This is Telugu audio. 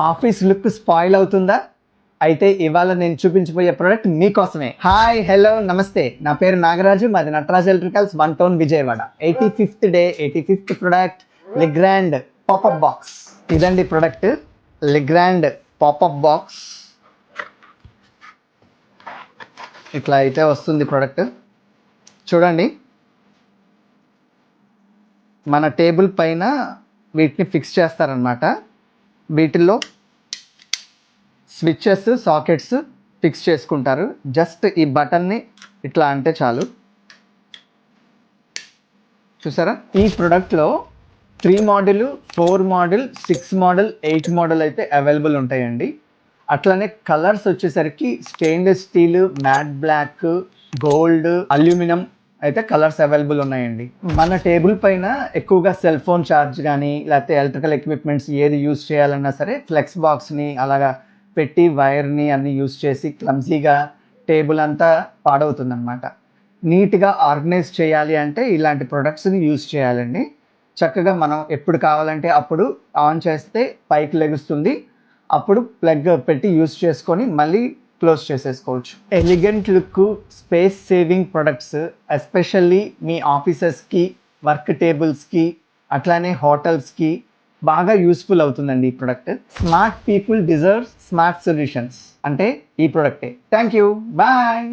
ఆఫీస్ లుక్ స్పాయిల్ అవుతుందా? అయితే ఇవాళ నేను చూపించబోయే ప్రోడక్ట్ మీకోసమే. హాయ్, హలో, నమస్తే. నా పేరు నాగరాజు, మాది Nataraj electricals, 1 town Vijayawada. 85th day 85th product Legrand popup box. ఇదండి ప్రోడక్ట్, లెగ్రాండ్ పాపప్ బాక్స్. ఇట్లా అయితే వస్తుంది ప్రోడక్ట్. చూడండి, మన టేబుల్ పైన వీటిని ఫిక్స్ చేస్తారనమాట. వీటిల్లో స్విచ్చెస్, సాకెట్స్ ఫిక్స్ చేసుకుంటారు. జస్ట్ ఈ బటన్ని ఇట్లా అంటే చాలు. చూసారా? ఈ ప్రోడక్ట్లో 3 మోడల్, 4 మోడల్, 6 మోడల్, 8 మోడల్ అయితే అవైలబుల్ ఉంటాయండి. అట్లనే కలర్స్ వచ్చేసరికి stainless steel, matte black, gold, aluminium అయితే కలర్స్ అవైలబుల్ ఉన్నాయండి. మన టేబుల్ పైన ఎక్కువగా సెల్ ఫోన్ ఛార్జ్ కానీ లేకపోతే ఎలక్ట్రికల్ ఎక్విప్మెంట్స్ ఏది యూజ్ చేయాలన్నా సరే ఫ్లెక్స్ బాక్స్ని అలాగా పెట్టి వైర్ని అన్ని యూజ్ చేసి క్లమ్జీగా టేబుల్ అంతా పాడవుతుందన్నమాట. నీట్గా ఆర్గనైజ్ చేయాలి అంటే ఇలాంటి ప్రొడక్ట్స్ని యూజ్ చేయాలండి. చక్కగా మనం ఎప్పుడు కావాలంటే అప్పుడు ఆన్ చేస్తే పైకి లెగుస్తుంది. అప్పుడు ప్లగ్ పెట్టి యూజ్ చేసుకొని మళ్ళీ క్లోజ్ చేసేసుకోవచ్చు. Elegant look, space saving products especially మీ ఆఫీసెస్కి, వర్క్ టేబుల్స్కి, అట్లానే హోటల్స్కి బాగా యూస్ఫుల్ అవుతుందండి ఈ product. Smart people deserve smart solutions అంటే ఈ ప్రోడక్టే. Thank you, bye.